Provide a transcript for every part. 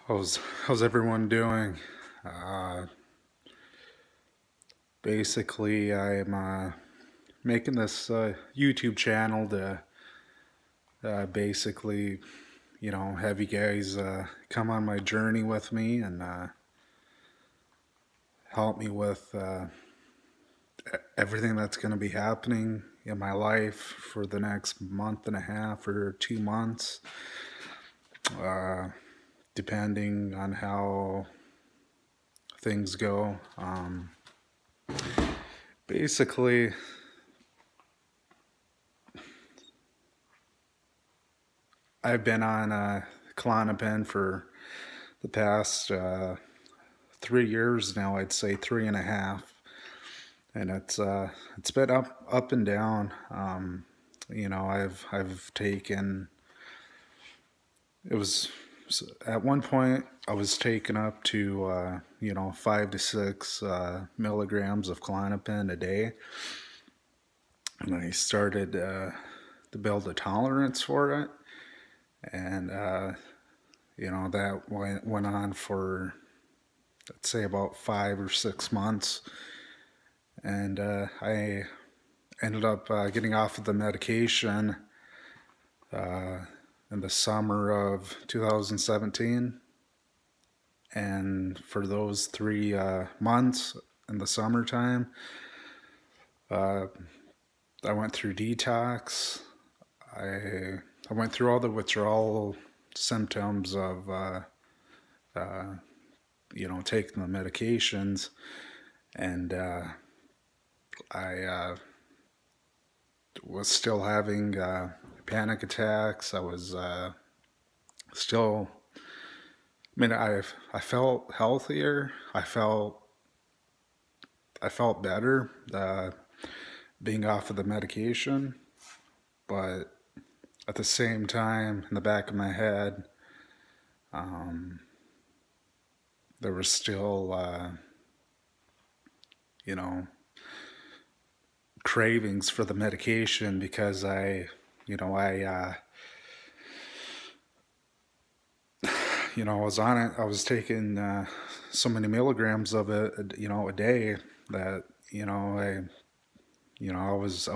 How's everyone doing? Uh, Basically, I'm making this YouTube channel to basically, have you guys come on my journey with me and help me with everything that's going to be happening in my life for the next month and a half or 2 months, uh, depending on how things go. Basically, I've been on klonopin for the past 3 years now. I'd say three and a half, and it's been up and down. I've taken. It was at one point I was taken up to 5 to 6 milligrams of klonopin a day, and I started to build a tolerance for it, and that went on for, let's say, about 5 or 6 months, and I ended up getting off of the medication uh, in the summer of 2017. And for those 3 months in the summertime, uh, I went through detox. I went through all the withdrawal symptoms of taking the medications, and I was still having panic attacks. I was still. I mean, I felt healthier. I felt better being off of the medication, but at the same time, in the back of my head, um, there was still, you know, cravings for the medication because I was on it. I was taking so many milligrams of it, a day that I was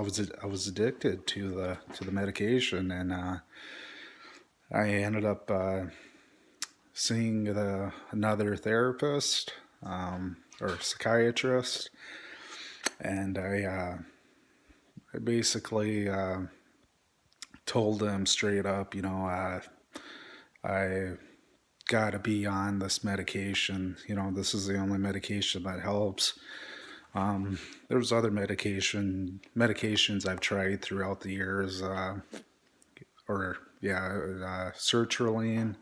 addicted to the medication, and I ended up seeing another therapist or psychiatrist, and I basically told him straight up, I got to be on this medication. This is the only medication that helps. There's other medications I've tried throughout the years, sertraline,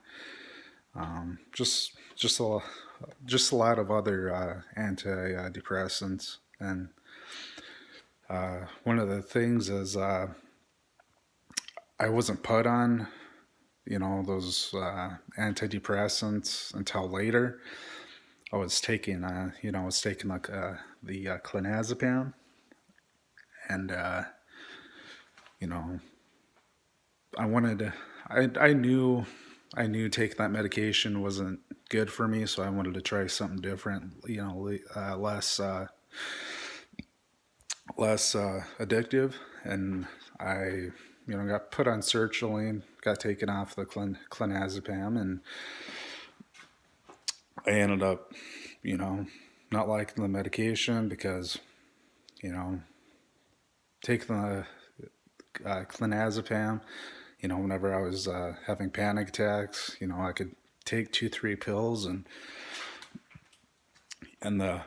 just a lot of other antidepressants. And one of the things is I wasn't put on those antidepressants until later. I was taking like the clonazepam, and you know, I wanted to. I knew taking that medication wasn't good for me, so I wanted to try something different. Less addictive, and I got put on sertraline, got taken off the clonazepam, and I ended up, not liking the medication because, you know, taking the clonazepam, whenever I was having panic attacks, I could take 2, 3 pills, and the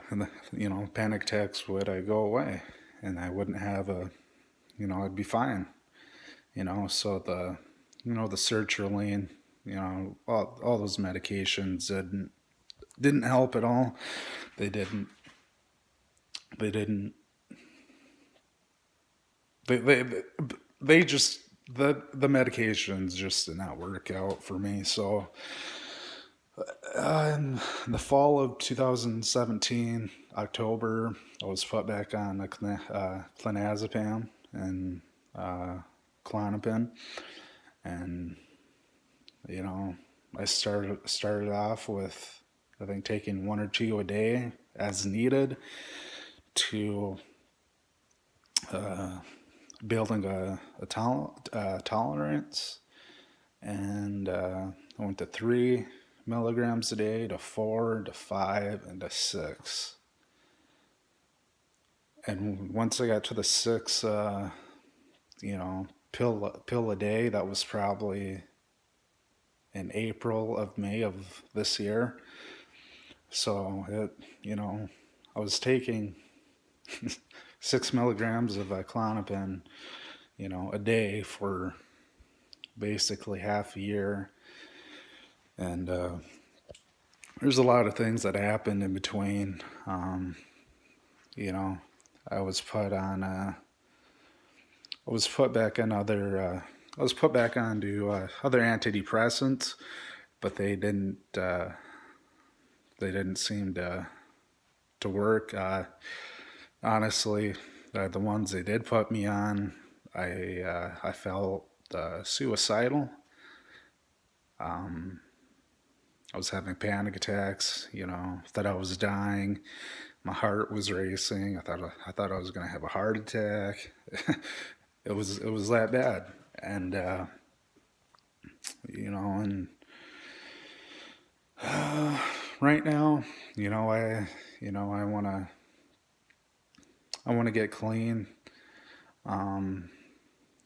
panic attacks would go away, and I wouldn't have I'd be fine, So the sertraline, all those medications didn't help at all. They didn't. They didn't. They just the medications just did not work out for me. So in the fall of 2017, October, I was put back on the clonazepam and uh, Klonopin, and you know I started off with, I think, taking one or two a day as needed to building a tolerance, and I went to 3 milligrams a day, to 4, to 5, and to 6. And once I got to the 6, pill a day, that was probably in May of this year. So I was taking 6 milligrams of klonopin, a day for basically half a year. And there's a lot of things that happened in between. I was put on. I was put back on other. I was put back onto other antidepressants, but they didn't. They didn't seem to work. Honestly, the ones they did put me on, I felt suicidal. I was having panic attacks. Thought I was dying. My heart was racing. I thought I was gonna have a heart attack. It was that bad. And and right now, I want to get clean. No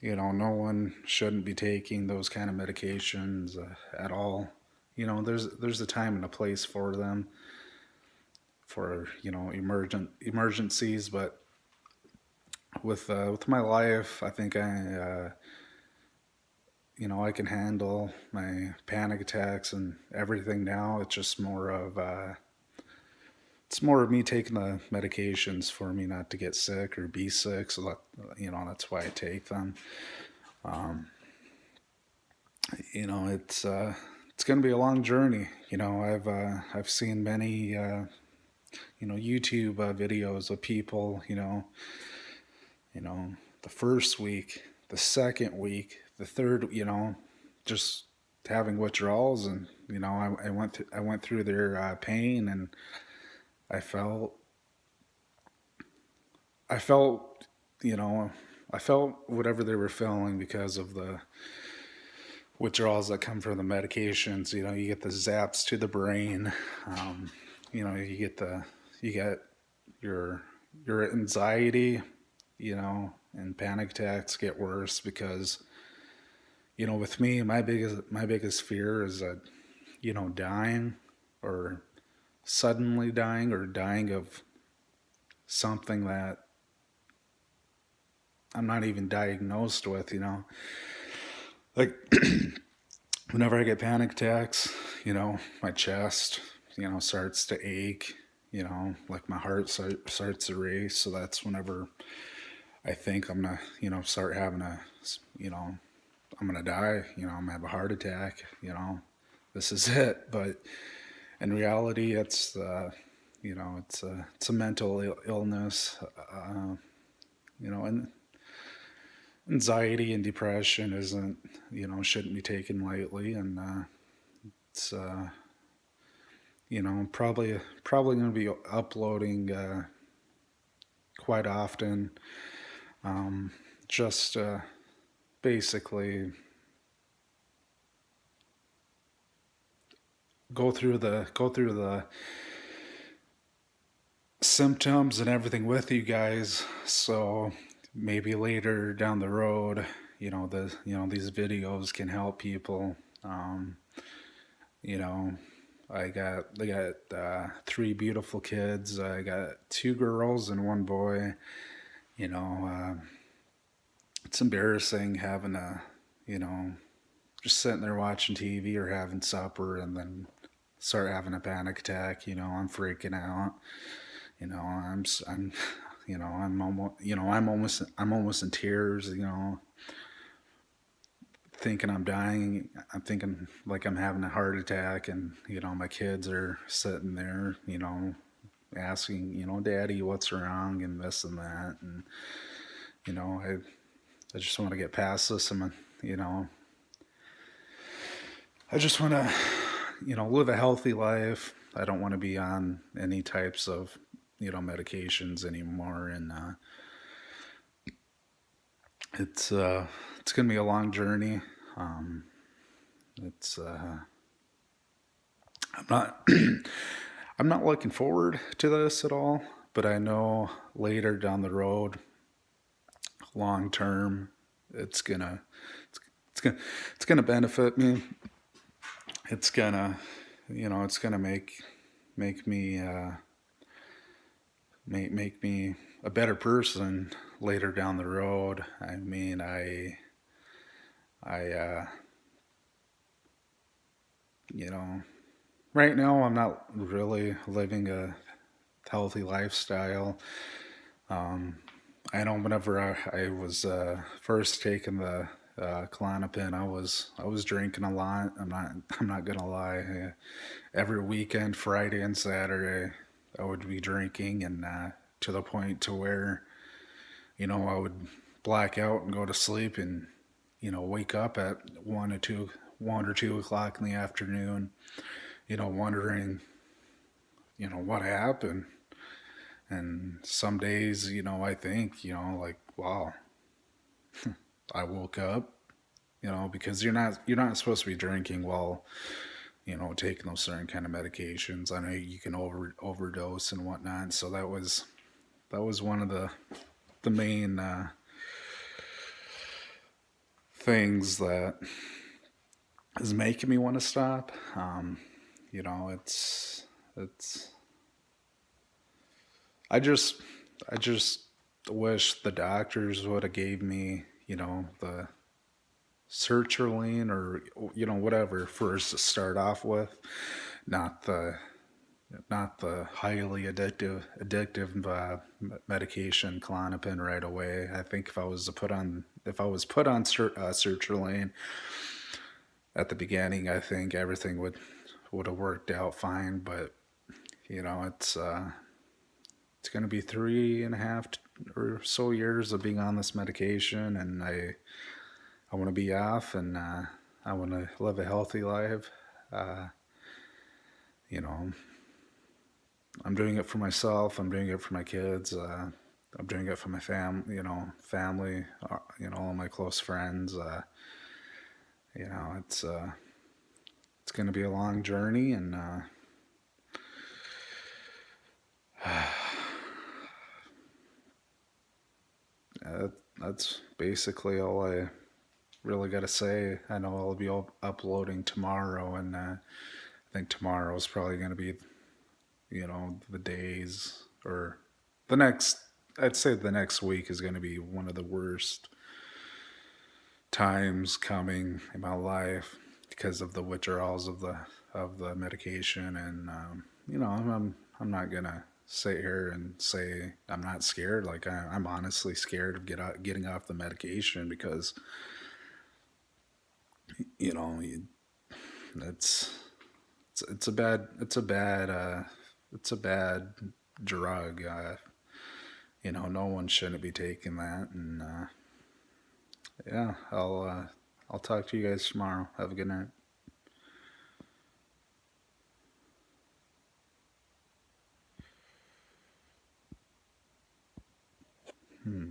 one shouldn't be taking those kind of medications at all. There's a time and a place for them, for emergencies. But with my life, I think I can handle my panic attacks and everything now. It's just more of me taking the medications for me not to get sick or be sick. So that's why I take them. It's going to be a long journey. I've seen many YouTube videos of people. The first week, the second week, the third, just having withdrawals, and I went through their pain, and I felt whatever they were feeling because of the withdrawals that come from the medications. You get the zaps to the brain. You get your anxiety, and panic attacks get worse because, with me, my biggest fear is that, dying, or suddenly dying, or dying of something that I'm not even diagnosed with. Like whenever I get panic attacks, my chest, starts to ache, like my heart starts to race. So that's whenever I think I'm gonna, start having I'm gonna die, I'm gonna have a heart attack, this is it. But in reality, it's it's a mental illness, and anxiety and depression isn't, shouldn't be taken lightly. And it's probably going to be uploading quite often, just basically go through the symptoms and everything with you guys. So maybe later down the road, these videos can help people. I got 3 beautiful kids. I got 2 girls and 1 boy. It's embarrassing having just sitting there watching TV or having supper and then start having a panic attack. I'm freaking out. I'm almost in tears. Thinking I'm dying. I'm thinking like I'm having a heart attack, and my kids are sitting there, asking, Daddy, what's wrong, and this and that, and I just want to get past this, and I just want to live a healthy life. I don't want to be on any types of, medications anymore. And it's gonna be a long journey. Um, it's I'm not I'm not looking forward to this at all. But I know later down the road, long term, it's gonna it's, it's gonna it's gonna benefit me. It's gonna it's gonna make me make me a better person later down the road. I mean, I you know right now I'm not really living a healthy lifestyle. Um, I know whenever I was first taking the klonopin, I was drinking a lot. I'm not gonna lie. Every weekend, Friday and Saturday, I would be drinking, and to the point to where I would black out and go to sleep, and wake up at 1 or 2 o'clock in the afternoon, wondering what happened. And some days, I think, like, wow, I woke up, because you're not supposed to be drinking while taking those certain kind of medications. I know you can overdose and whatnot. So that was one of the main things that is making me want to stop. It's I just wish the doctors would have gave me the sertraline, or whatever, first to start off with, not the highly addictive medication klonopin right away. I think if I was put on sertraline at the beginning, I think everything would have worked out fine. But it's going to be 3.5 or so years of being on this medication, and I want to be off, and I want to live a healthy life. Uh, you know, I'm doing it for myself. I'm doing it for my kids. I'm doing it for my family. All my close friends. It's going to be a long journey, and that's basically all I really got to say. I know I'll be uploading tomorrow, and I think tomorrow is probably going to be, the days, or the next. I'd say the next week is going to be one of the worst times coming in my life because of the withdrawals of the medication. And I'm not gonna sit here and say I'm not scared. Like, I'm honestly scared of getting off the medication, because you know you, it's it's a bad drug. No one shouldn't be taking that. And yeah, I'll talk to you guys tomorrow. Have a good night. Hmm.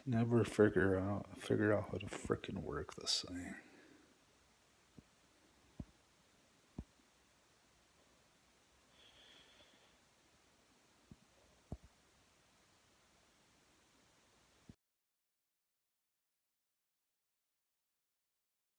Never figure out how to frickin' work this thing.